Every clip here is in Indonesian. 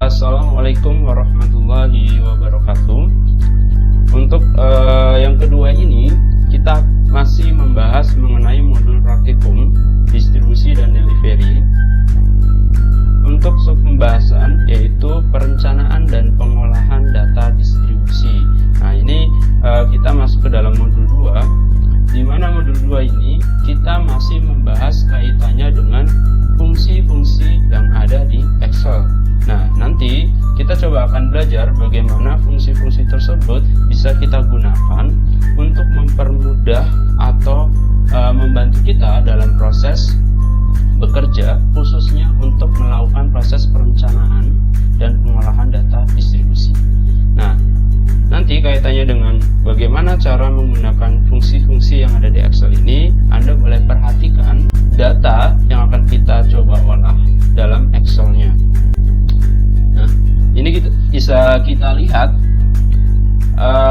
Assalamualaikum warahmatullahi wabarakatuh. Untuk yang kedua ini kita masih membahas mengenai modul praktikum distribusi dan delivery. Untuk sub pembahasan yaitu perencanaan dan pengolahan data distribusi. Nah, ini kita masuk ke dalam modul 2, di mana modul 2 ini kita masih membahas kaitannya dengan fungsi-fungsi yang ada di Excel. Nah, nanti kita coba akan belajar bagaimana fungsi-fungsi tersebut bisa kita gunakan untuk mempermudah atau membantu kita dalam proses bekerja, khususnya untuk melakukan proses perencanaan dan pengolahan data distribusi. Nah, nanti kaitannya dengan bagaimana cara menggunakan fungsi-fungsi yang ada di Excel ini, Anda boleh perhatikan data yang akan kita coba olah dalam Excel-nya. Nah, ini bisa kita lihat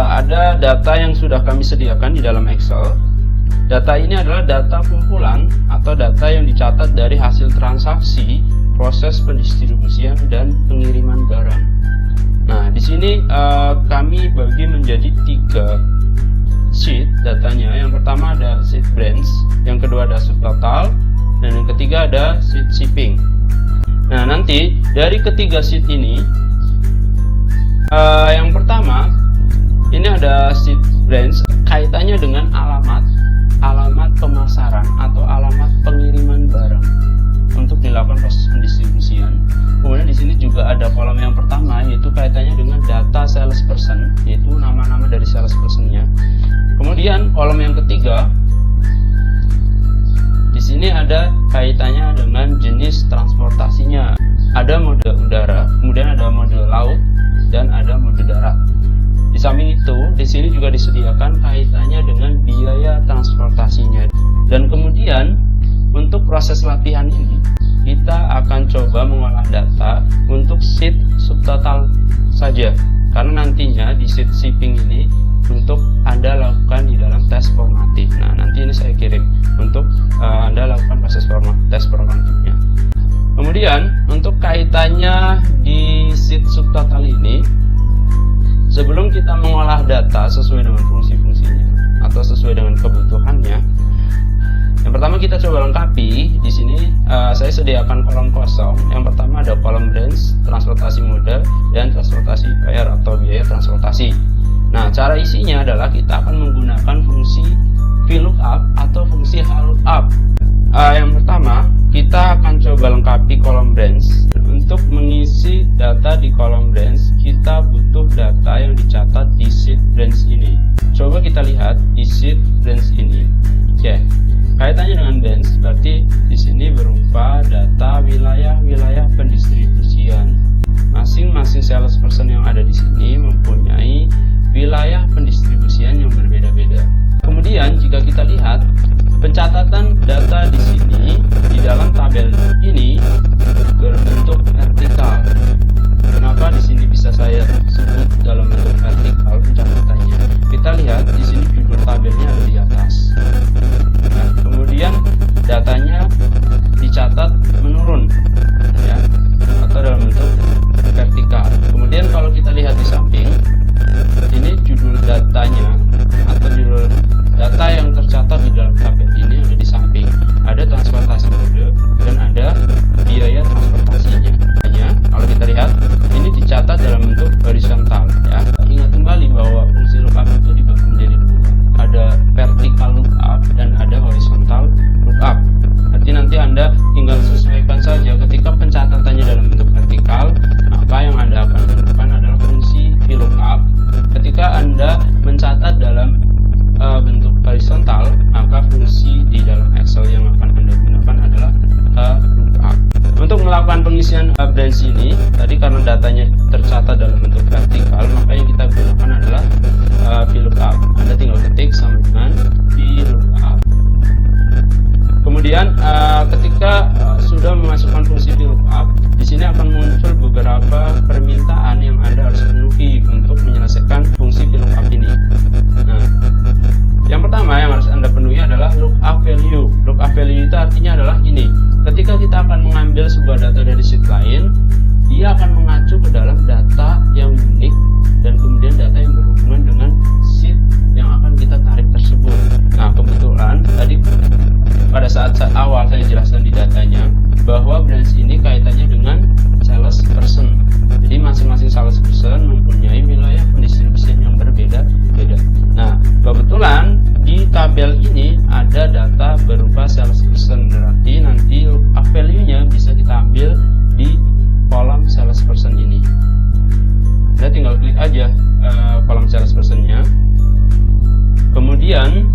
ada data yang sudah kami sediakan di dalam Excel. Data ini adalah data kumpulan atau data yang dicatat dari hasil transaksi, proses pendistribusian dan pengiriman barang. Nah, di sini kami bagi menjadi 3 sheet datanya. Yang pertama ada sheet branch, yang kedua ada subtotal, dan yang ketiga ada sheet shipping. Nah, nanti dari ketiga sheet ini, yang pertama ini ada sheet branch, kaitannya dengan alamat pemasaran atau alamat pengiriman barang untuk dilakukan proses pendistribusian. Kemudian di sini juga ada kolom yang pertama, yaitu kaitannya dengan data salesperson, yaitu nama-nama dari salespersonnya. Kemudian kolom yang ketiga, di sini ada kaitannya dengan jenis transportasinya. Ada mode udara, kemudian ada mode laut, dan ada mode darat. Di samping itu, di sini juga disediakan kaitannya dengan biaya transportasinya. Dan kemudian untuk proses latihan ini, kita akan coba mengolah data untuk sheet subtotal saja, karena nantinya di sheet shipping ini untuk Anda lakukan di dalam tes formatif. Nah, nanti ini saya kirim untuk Anda lakukan proses tes formatifnya. Kemudian untuk kaitannya di sheet subtotal ini, sebelum kita mengolah data sesuai dengan fungsi-fungsinya atau sesuai dengan kebutuhannya, yang pertama kita coba lengkapi. Di sini saya sediakan kolom kosong. Yang pertama ada kolom branch, transportasi modal, dan transportasi bayar atau biaya transportasi. Nah, cara isinya adalah kita akan menggunakan fungsi VLOOKUP atau fungsi HLOOKUP. Yang pertama, kita akan coba lengkapi kolom branch. Untuk mengisi data di kolom branch, kita butuh data yang dicatat di sheet branch ini. Coba kita lihat di sheet branch ini. Oke, kaitannya dengan branch berarti di sini berupa data wilayah-wilayah pendistribusian. Masing-masing salesperson yang ada di sini mempunyai wilayah pendistribusian yang berbeda-beda. Kemudian jika kita lihat pencatatan data di sini di dalam tabel ini berbentuk vertikal. Kenapa di sini bisa saya sebut dalam bentuk vertikal pencatatannya? Kita lihat di sini judul tabelnya ada di atas. Nah, kemudian datanya dicatat menurun, ya, atau dalam bentuk vertikal. Kemudian kalau kita lihat di samping, ini judul datanya atau judul data yang tercatat di dalam tabel ini ada di samping. Ada transportasi mode dan ada biaya transportasinya. Hanya kalau kita lihat ini dicatat dalam bentuk horizontal, ya. Ingat kembali bahwa fungsi lookup itu dibagi menjadi 2. Ada vertical lookup dan ada horizontal lookup. Berarti nanti Anda tinggal sesuaikan saja. Ketika pencatatannya dalam bentuk vertikal, maka yang Anda akan gunakan adalah fungsi VLOOKUP. Ketika Anda mencatat dalam bentuk horizontal, maka fungsi di dalam Excel yang akan Anda gunakan adalah lookup. Untuk melakukan pengisian branch ini, tadi karena datanya tercatat dalam bentuk vertikal, maka yang kita gunakan adalah VLOOKUP. Anda tinggal ketik sama dengan VLOOKUP. Kemudian ketika sudah memasukkan fungsi VLOOKUP, di sini akan muncul beberapa permintaan yang Anda harus penuhi untuk menyelesaikan fungsi VLOOKUP ini. Nah, yang pertama yang harus Anda penuhi adalah lookup value. Lookup value itu artinya adalah ini. Ketika kita akan mengambil sebuah data dari sheet lain, dia akan mengacu ke dalam data yang unik dan kemudian data yang berhubungan dengan sheet yang akan kita tarik tersebut. Nah, kebetulan tadi pada saat awal saya jelaskan di datanya bahwa branch ini kaitannya dengan sales person. Jadi masing-masing sales person mempunyai wilayah pendistribusian yang berbeda-beda. Nah, kebetulan di tabel ini ada data berupa sales person, berarti nanti lookup value-nya bisa kita ambil di kolom sales person ini. Anda tinggal klik aja kolom sales person-nya. Kemudian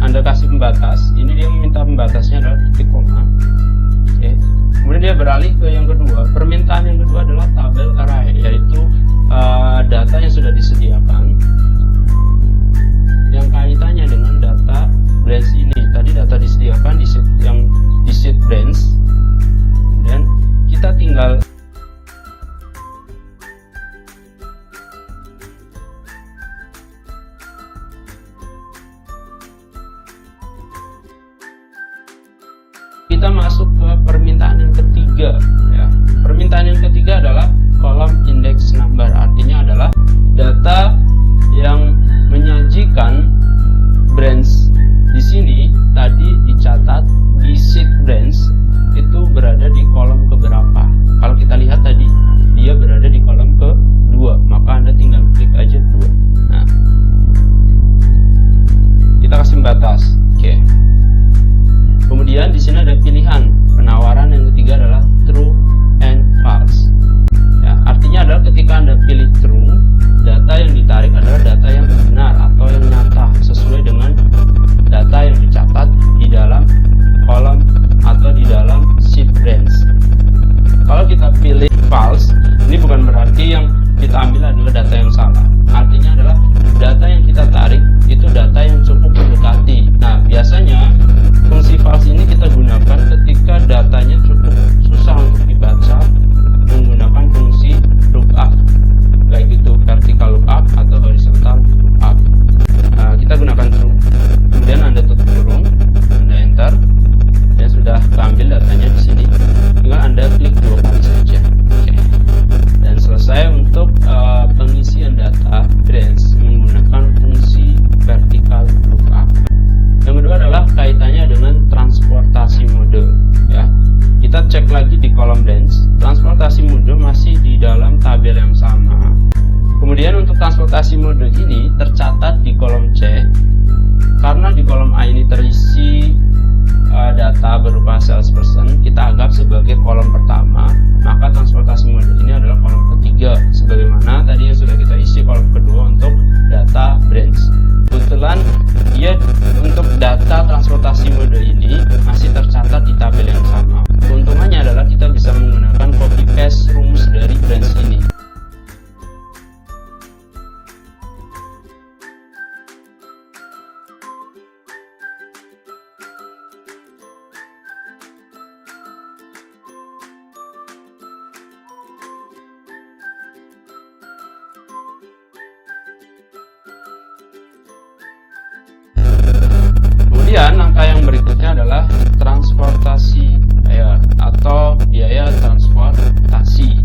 Anda kasih pembatas. Ini dia meminta pembatasnya adalah titik koma. Oke. Kemudian dia beralih ke yang kedua. Permintaan yang kedua adalah tabel array, yaitu data yang sudah disediakan yang kaitannya dengan data branch ini. Tadi data disediakan di sheet yang di sheet branch. Kemudian kita tinggal masuk ke permintaan yang ketiga ya. Permintaan yang ketiga adalah kolom index number, artinya adalah data yang menyajikan branch di sini tadi dicatat di sheet branch itu berada di kolom keberapa. Kalau kita lihat tadi dia berada di kolom kedua, maka Anda tinggal klik aja 2. Nah, kita kasih batas. Oke. Kemudian di sini ada pilihan penawaran yang ketiga adalah true and false. Ya, artinya adalah ketika Anda pilih true, data yang ditarik adalah data yang benar atau yang nyata sesuai dengan data yang dicatat di dalam kolom atau di dalam sheet branch. Kalau kita pilih false, ini bukan berarti yang kita ambil adalah data yang salah. Artinya adalah data yang kita tarik itu data yang cukup mendekati. Nah, biasanya fungsi false ini kita gunakan ketika datanya cukup susah untuk dibaca menggunakan fungsi lookup, baik itu vertical lookup atau horizontal lookup. Nah, kita gunakan true, kemudian Anda tutup kurung, Anda enter, dan sudah keambil datanya di sini. Tinggal Anda klik 2 kali saja. Oke. Dan selesai untuk pengisian data branch menggunakan fungsi vertical lookup. Yang kedua adalah kaitannya dengan transportasi mode ya. Kita cek lagi di kolom branch, transportasi mode masih di dalam tabel yang sama. Kemudian untuk transportasi mode ini tercatat di kolom C, karena di kolom A ini terisi data berupa salesperson, kita anggap sebagai kolom pertama, maka transportasi mode ini adalah kolom ketiga, sebagaimana tadi yang sudah kita isi kolom kedua untuk data branch. Kebetulan dia untuk data transportasi mode ini masih tercatat di tabel yang sama. Keuntungannya adalah kita bisa menggunakan copy paste rumus dari branch ini. Kemudian langkah yang berikutnya adalah transportasi atau biaya transportasi.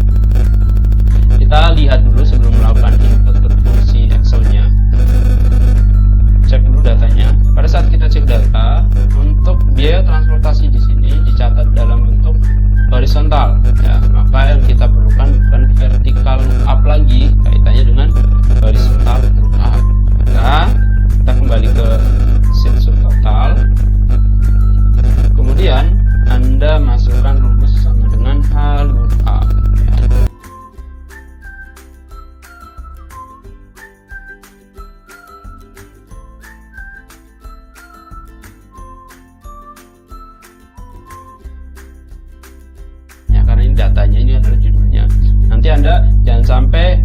Kita lihat dulu sebelum melakukan input ke fungsi Excel-nya. Cek dulu datanya. Pada saat kita cek data, untuk biaya transportasi di sini dicatat dalam bentuk horizontal. Ya, maka yang kita perlukan bukan vertical lookup lagi, kaitannya dengan horizontal lookup. Nah, kita kembali ke sheet subtotal. Kemudian Anda masukkan rumus sama dengan H lookup. Ya, karena ini datanya, ini adalah judulnya. Nanti Anda jangan sampai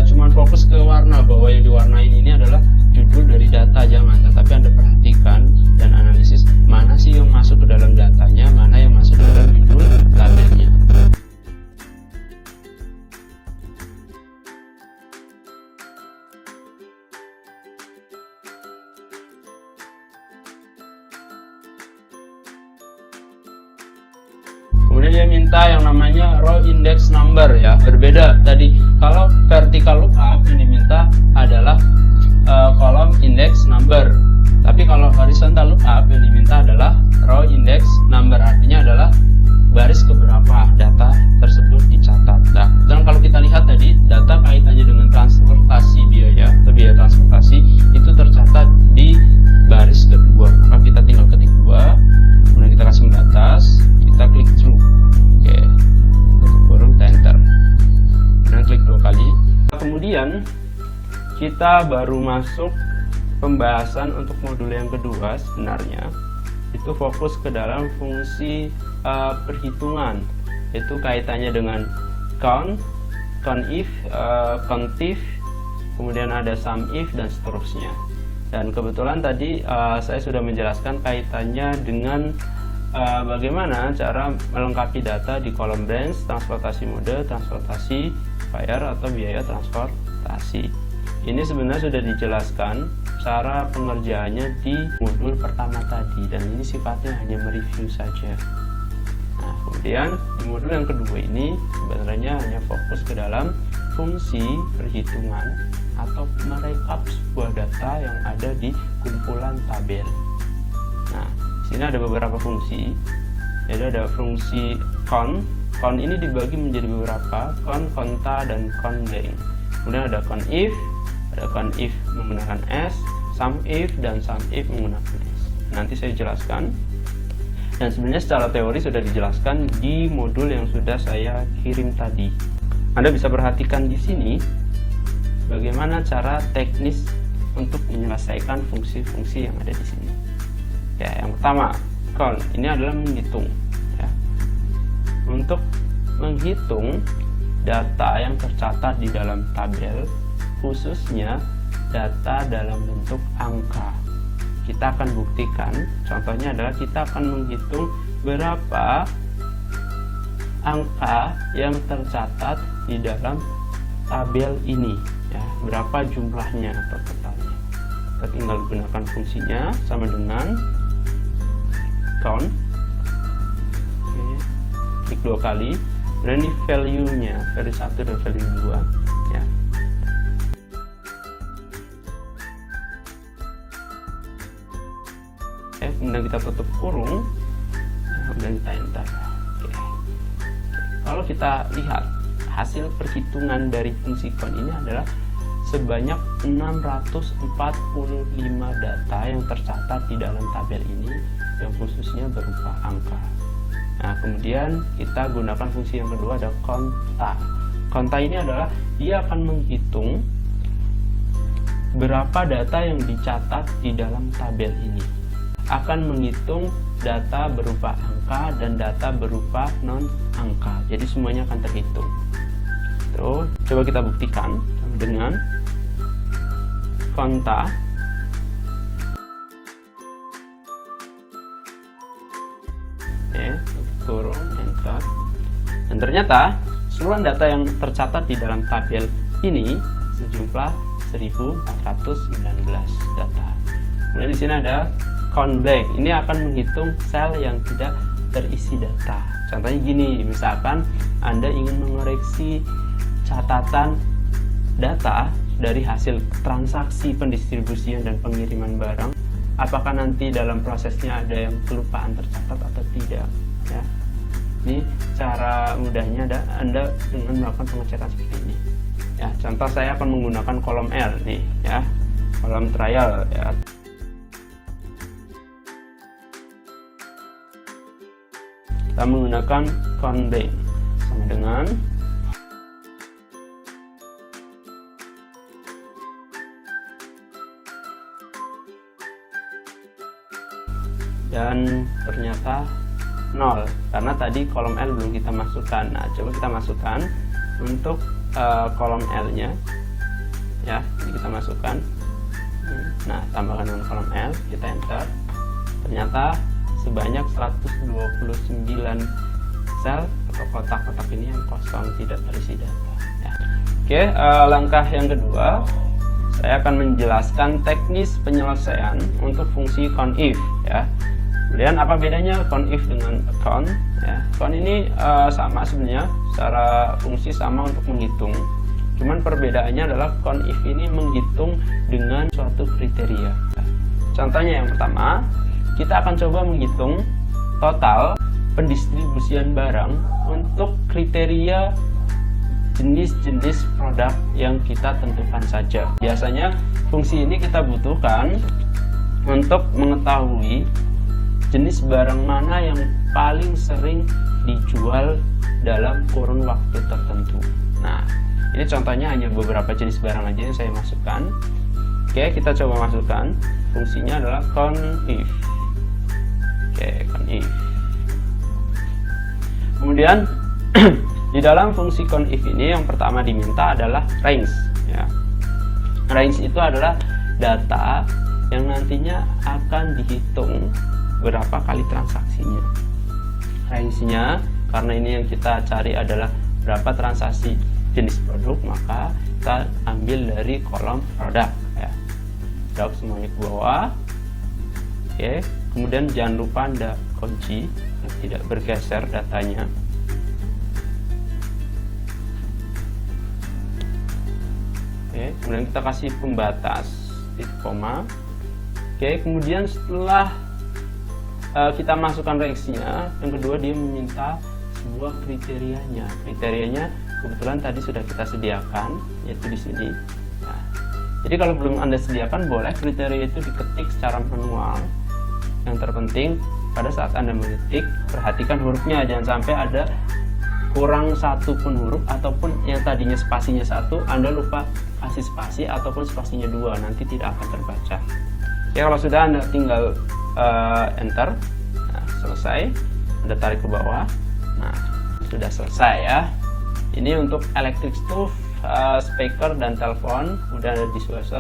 cuman fokus ke warna, bahwa yang diwarnain ini adalah judul dari data, jangan, tetapi Anda perhatikan dan analisis mana sih yang masuk ke dalam datanya, mana yang masuk ke dalam judul tabelnya. saya minta yang namanya row index number ya. Berbeda tadi, kalau vertical lookup yang diminta adalah kolom index number. Tapi kalau horizontal lookup yang diminta adalah row index number, artinya adalah baris keberapa data tersebut dicatat. Nah, dan kalau kita lihat tadi data kaitannya dengan transportasi biaya atau biaya transportasi itu tercatat di baris kedua. Maka kita tinggal ketik 2, kemudian kita kasih batas, kita klik through. Oke, tutup kurung, enter. Kemudian klik 2 kali. Kemudian kita baru masuk pembahasan untuk modul yang kedua. Sebenarnya itu fokus ke dalam fungsi perhitungan, itu kaitannya dengan count, countif, countif, kemudian ada SUMIF dan seterusnya. Dan kebetulan tadi saya sudah menjelaskan kaitannya dengan bagaimana cara melengkapi data di kolom branch, transportasi mode, transportasi fare atau biaya transportasi. Ini sebenarnya sudah dijelaskan cara pengerjaannya di modul pertama tadi, dan ini sifatnya hanya mereview saja. Nah, kemudian di modul yang kedua ini sebenarnya hanya fokus ke dalam fungsi perhitungan atau merekap sebuah data yang ada di kumpulan tabel. Nah, di sini ada beberapa fungsi. Jadi ada fungsi count. Count ini dibagi menjadi beberapa, count, conta, dan count blank. Kemudian ada countif, ada countif menggunakan S, SUMIF, dan SUMIF menggunakan S. Nanti saya jelaskan. Dan sebenarnya secara teori sudah dijelaskan di modul yang sudah saya kirim tadi. Anda bisa perhatikan di sini bagaimana cara teknis untuk menyelesaikan fungsi-fungsi yang ada di sini. Ya, yang pertama, count. Ini adalah menghitung. Ya. Untuk menghitung data yang tercatat di dalam tabel, khususnya data dalam bentuk angka. Kita akan buktikan, contohnya adalah kita akan menghitung berapa angka yang tercatat di dalam tabel ini, ya, berapa jumlahnya atau totalnya. Kita tinggal gunakan fungsinya sama dengan count. Oke, klik 2 kali, dan ini value-nya, value 1 dan value 2, ya. Kemudian kita tutup kurung, kemudian kita enter. Oke. Kalau kita lihat hasil perhitungan dari fungsi count ini adalah sebanyak 645 data yang tercatat di dalam tabel ini, yang khususnya berupa angka. Nah, kemudian kita gunakan fungsi yang kedua, ada conta. Conta ini adalah dia akan menghitung berapa data yang dicatat di dalam tabel ini. Akan menghitung data berupa angka dan data berupa non-angka. Jadi semuanya akan terhitung. Terus coba kita buktikan dengan conta. Oke, kurung, enter. Dan ternyata seluruh data yang tercatat di dalam tabel ini sejumlah 1419 data. Kemudian di sini ada count blank. Ini akan menghitung sel yang tidak terisi data. Contohnya gini, misalkan Anda ingin mengoreksi catatan data dari hasil transaksi pendistribusian dan pengiriman barang, apakah nanti dalam prosesnya ada yang kelupaan tercatat atau tidak, ya. Ini cara mudahnya Anda dengan melakukan pengecekan seperti ini, ya. Contoh, saya akan menggunakan kolom L nih, ya, kolom trial, ya. Kita menggunakan count blank sama dengan dan ternyata 0 karena tadi kolom L belum kita masukkan. Nah, coba kita masukkan untuk kolom L nya, ya. Jadi kita masukkan, nah, tambahkan dengan kolom L, kita enter. Ternyata sebanyak 129 sel atau kotak-kotak ini yang kosong, tidak terisi data, ya. Oke, langkah yang kedua, saya akan menjelaskan teknis penyelesaian untuk fungsi countif, ya. Kemudian apa bedanya conif dengan count? Ya, count ini sama sebenarnya, secara fungsi sama untuk menghitung. Cuman perbedaannya adalah conif ini menghitung dengan suatu kriteria. Contohnya yang pertama, kita akan coba menghitung total pendistribusian barang untuk kriteria jenis-jenis produk yang kita tentukan saja. Biasanya fungsi ini kita butuhkan untuk mengetahui jenis barang mana yang paling sering dijual dalam kurun waktu tertentu. Nah, ini contohnya hanya beberapa jenis barang aja yang saya masukkan. Oke, kita coba masukkan. Fungsinya adalah conif. Oke, conif. Kemudian di dalam fungsi conif ini yang pertama diminta adalah range. Ya. Range itu adalah data yang nantinya akan dihitung berapa kali transaksinya. Range-nya, karena ini yang kita cari adalah berapa transaksi jenis produk, maka kita ambil dari kolom produk. Ya. Drag semuanya ke bawah. Oke, kemudian jangan lupa Anda kunci, tidak bergeser datanya. Oke, kemudian kita kasih pembatas titik koma. Oke, kemudian setelah kita masukkan range-nya, yang kedua dia meminta sebuah kriterianya. Kriterianya kebetulan tadi sudah kita sediakan, yaitu di sini. Nah, jadi kalau belum Anda sediakan, boleh kriteria itu diketik secara manual. Yang terpenting pada saat Anda mengetik, perhatikan hurufnya, jangan sampai ada kurang satu pun huruf, ataupun yang tadinya spasinya 1 Anda lupa kasih spasi, ataupun spasinya 2, nanti tidak akan terbaca. Ya, kalau sudah Anda tinggal enter. Nah, selesai. Anda tarik ke bawah. Nah, sudah selesai ya. Ini untuk electric stove, speaker dan telepon. Udah ada dishwasher.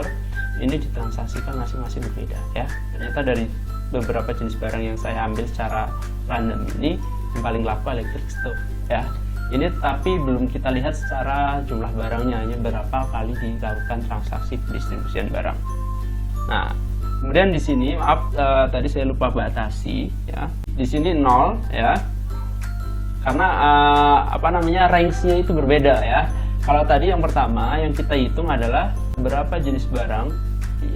Ini ditransaksikan masing-masing berbeda ya. Ternyata dari beberapa jenis barang yang saya ambil secara random ini, yang paling laku electric stove ya. Ini tapi belum kita lihat secara jumlah barangnya, hanya berapa kali dilakukan transaksi pendistribusian barang. Nah, kemudian di sini maaf, tadi saya lupa batasi ya. Di sini 0 ya. Karena range-nya itu berbeda ya. Kalau tadi yang pertama yang kita hitung adalah berapa jenis barang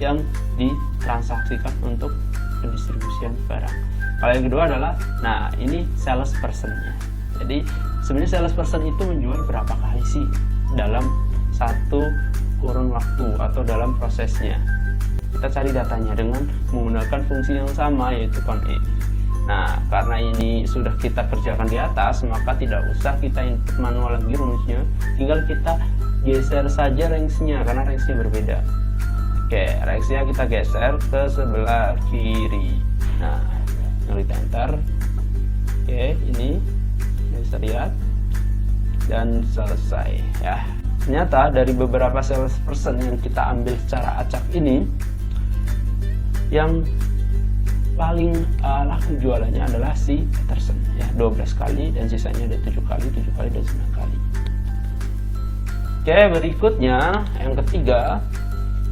yang ditransaksikan untuk pendistribusian barang. Kalau yang kedua adalah, nah ini sales person-nya. Jadi sebenarnya sales person itu menjual berapa kali sih dalam satu kurun waktu atau dalam prosesnya. Kita cari datanya dengan menggunakan fungsi yang sama, yaitu conif. Nah, karena ini sudah kita kerjakan di atas, maka tidak usah kita input manual lagi rumusnya, tinggal kita geser saja range-nya karena range-nya berbeda. Oke, range-nya kita geser ke sebelah kiri. Nah, kita enter. Oke, ini bisa lihat dan selesai ya. Ternyata dari beberapa sales person yang kita ambil secara acak ini, yang paling laku jualannya adalah si Peterson ya, 12 kali, dan sisanya ada 7 kali, 7 kali, dan 9 kali. Oke, berikutnya yang ketiga,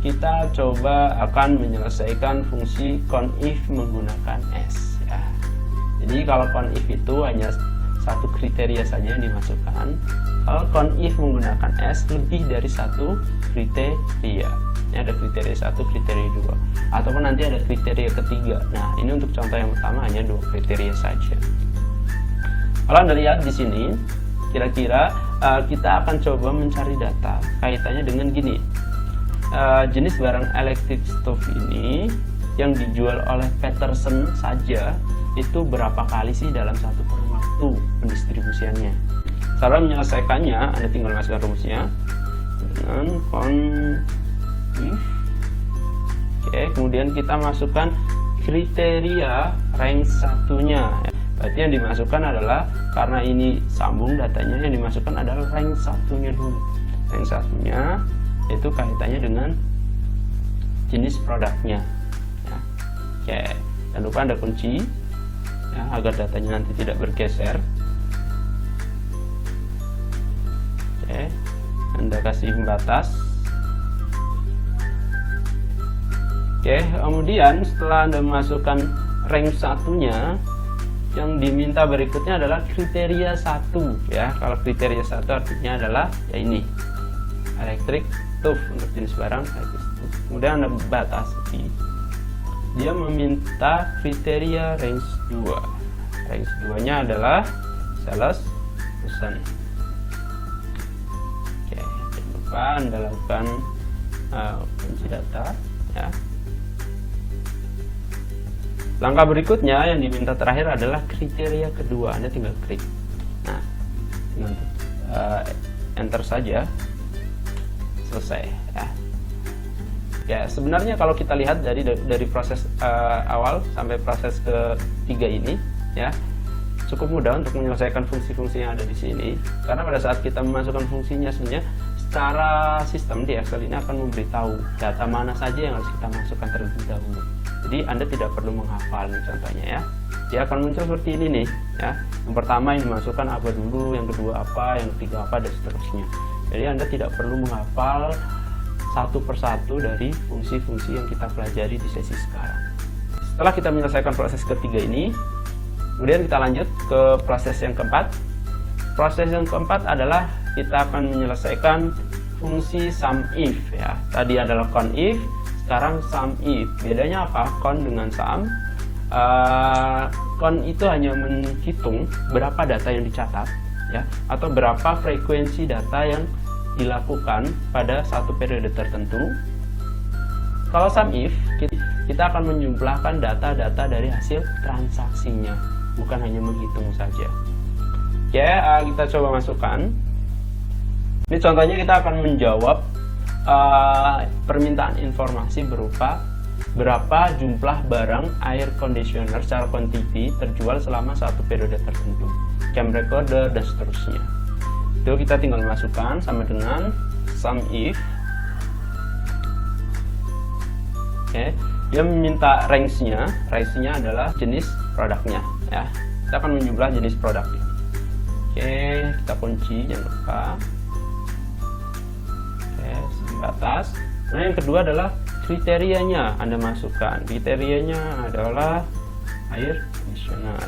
kita coba akan menyelesaikan fungsi conif menggunakan S ya. Jadi kalau conif itu hanya satu kriteria saja yang dimasukkan. Kalau conif menggunakan S, lebih dari satu kriteria. Ini ada kriteria 1, kriteria 2, ataupun nanti ada kriteria ketiga. Nah, ini untuk contoh yang pertama hanya 2 kriteria saja. Kalau Anda lihat di sini, kira-kira kita akan coba mencari data kaitannya dengan gini. Jenis barang electric stove ini yang dijual oleh Peterson saja itu berapa kali sih dalam satu kurun waktu pendistribusiannya. Cara menyelesaikannya, Anda tinggal masukkan rumusnya dengan conif. Oke, kemudian kita masukkan kriteria range satunya. Berarti yang dimasukkan adalah, karena ini sambung datanya, yang dimasukkan adalah range satunya dulu. Range satunya itu kaitannya dengan jenis produknya ya. Oke, jangan lupa Anda kunci ya, agar datanya nanti tidak bergeser. Oke, Anda kasih batas. Oke, kemudian setelah Anda memasukkan range satunya yang diminta berikutnya adalah kriteria 1 ya. Kalau kriteria 1 artinya adalah ya ini, electric tube untuk jenis barang electric tube. Kemudian ada batasi, dia meminta kriteria range 2. Range 2 nya adalah sales person. Oke, jangan lupa Anda lakukan kunci data ya. Langkah berikutnya yang diminta terakhir adalah kriteria kedua. Anda tinggal klik. Nah, tinggal enter saja, selesai ya. Ya, sebenarnya kalau kita lihat dari proses awal sampai proses ketiga ini ya, cukup mudah untuk menyelesaikan fungsi-fungsi yang ada di sini. Karena pada saat kita memasukkan fungsinya, sebenarnya secara sistem di Excel ini akan memberitahu data mana saja yang harus kita masukkan terlebih dahulu. Jadi Anda tidak perlu menghafal nih, contohnya ya. Dia akan muncul seperti ini nih ya. Yang pertama yang dimasukkan apa dulu, yang kedua apa, yang ketiga apa, dan seterusnya. Jadi Anda tidak perlu menghafal satu persatu dari fungsi-fungsi yang kita pelajari di sesi sekarang. Setelah kita menyelesaikan proses ketiga ini, kemudian kita lanjut ke proses yang keempat. Proses yang keempat adalah kita akan menyelesaikan fungsi SUMIF ya. Tadi adalah CONIF, sekarang SUMIF. Bedanya apa CON dengan SUM? CON itu hanya menghitung berapa data yang dicatat ya, atau berapa frekuensi data yang dilakukan pada satu periode tertentu. Kalau SUMIF, kita akan menjumlahkan data-data dari hasil transaksinya, bukan hanya menghitung saja. Oke, kita coba masukkan. Ini contohnya kita akan menjawab permintaan informasi berupa berapa jumlah barang air conditioner secara kuantiti terjual selama satu periode tertentu, cam recorder, dan seterusnya. Itu kita tinggal masukkan sama dengan SUMIF. Oke, dia meminta range-nya adalah jenis produknya ya. Kita akan menjumlah jenis produk ini. Oke, kita kunci, jangan lupa. Oke, batas. Nah, yang kedua adalah kriterianya. Anda masukkan kriterianya adalah air conditioner.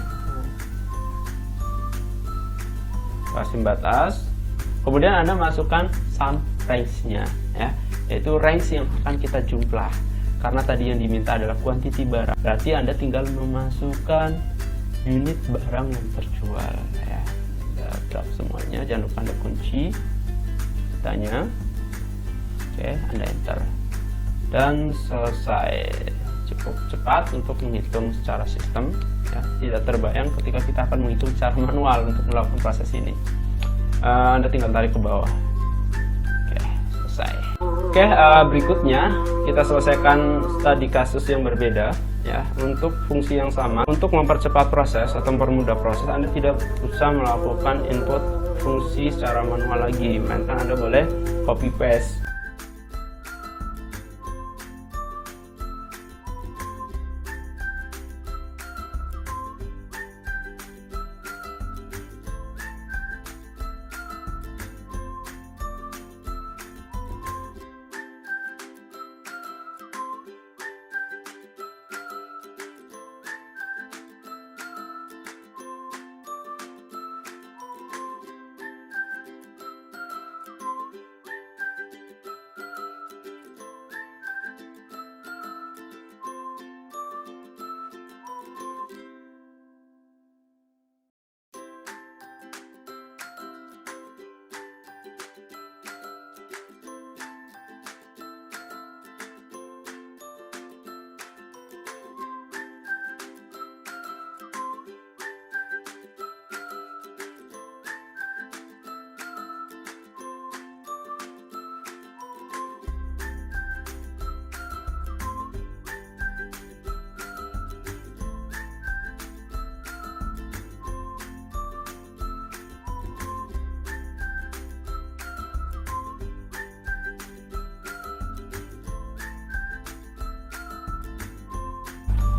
Kasih batas. Kemudian Anda masukkan sum range-nya ya, yaitu range yang akan kita jumlah. Karena tadi yang diminta adalah kuantiti barang, berarti Anda tinggal memasukkan unit barang yang terjual ya. Drop semuanya, jangan lupa Anda kunci datanya. Oke, Anda enter dan selesai. Cukup cepat untuk menghitung secara sistem ya. Tidak terbayang ketika kita akan menghitung secara manual untuk melakukan proses ini. Anda tinggal tarik ke bawah. Oke, selesai. Oke, berikutnya kita selesaikan studi kasus yang berbeda ya. Untuk fungsi yang sama, untuk mempercepat proses atau mempermudah proses, Anda tidak usah melakukan input fungsi secara manual lagi, melainkan Anda boleh copy paste.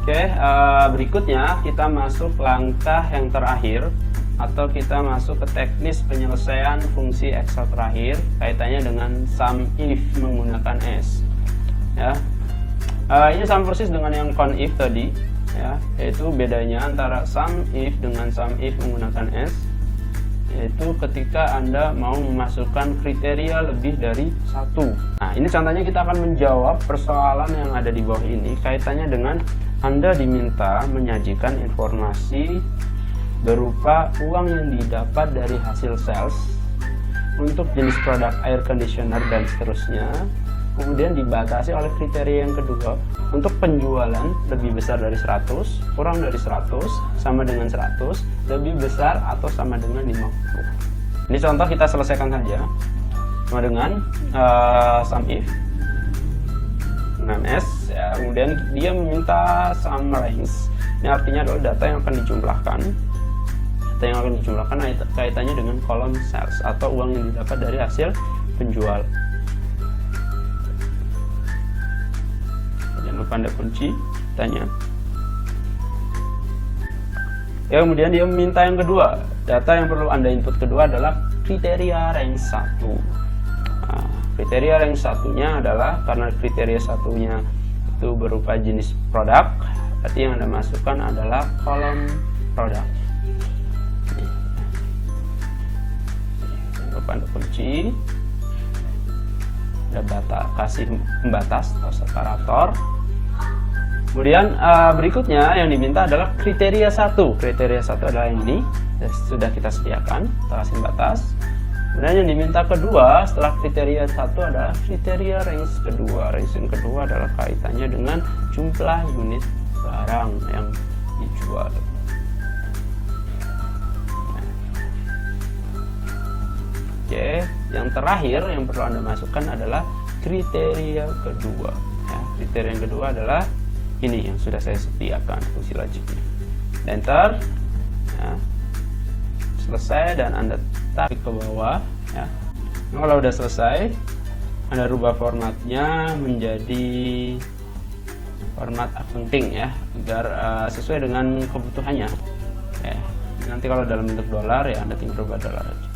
Oke, berikutnya kita masuk langkah yang terakhir, atau kita masuk ke teknis penyelesaian fungsi Excel terakhir kaitannya dengan SUMIF menggunakan S. Ya, ini sama persis dengan yang CONIF tadi. ya, yaitu bedanya antara sum if dengan sum if menggunakan S, yaitu ketika Anda mau memasukkan kriteria lebih dari satu. Nah, ini contohnya kita akan menjawab persoalan yang ada di bawah ini kaitannya dengan Anda diminta menyajikan informasi berupa uang yang didapat dari hasil sales untuk jenis produk air conditioner dan seterusnya, kemudian dibatasi oleh kriteria yang kedua untuk penjualan lebih besar dari 100, kurang dari 100, sama dengan 100, lebih besar atau sama dengan 50. Ini contoh kita selesaikan saja sama dengan sum if dengan S ya. Kemudian dia meminta sum range, ini artinya adalah data yang akan dijumlahkan. Data yang akan dijumlahkan kaitannya dengan kolom sales atau uang yang didapat dari hasil penjual. Jangan lupa Anda kunci tanya. Ya, kemudian dia meminta yang kedua. Data yang perlu Anda input kedua adalah kriteria range 1. Nah, kriteria range satunya adalah karena kriteria satunya itu berupa jenis produk, berarti yang Anda masukkan adalah kolom produk. Anda kunci, ada kasih pembatas atau separator. Kemudian berikutnya yang diminta adalah kriteria 1. Kriteria 1 adalah yang ini, sudah kita sediakan, kita kasih batas. Kemudian yang diminta kedua setelah kriteria 1 adalah kriteria range kedua. Range yang kedua adalah kaitannya dengan jumlah unit barang yang dijual. Oke, yang terakhir yang perlu Anda masukkan adalah kriteria kedua. Ya, kriteria yang kedua adalah ini yang sudah saya sediakan, fungsi logiknya. Enter, ya, selesai dan Anda tarik ke bawah. Ya. Nah, kalau udah selesai, Anda rubah formatnya menjadi format accounting ya, agar sesuai dengan kebutuhannya. Ya, nanti kalau dalam bentuk dolar ya Anda tinggal rubah dolar aja.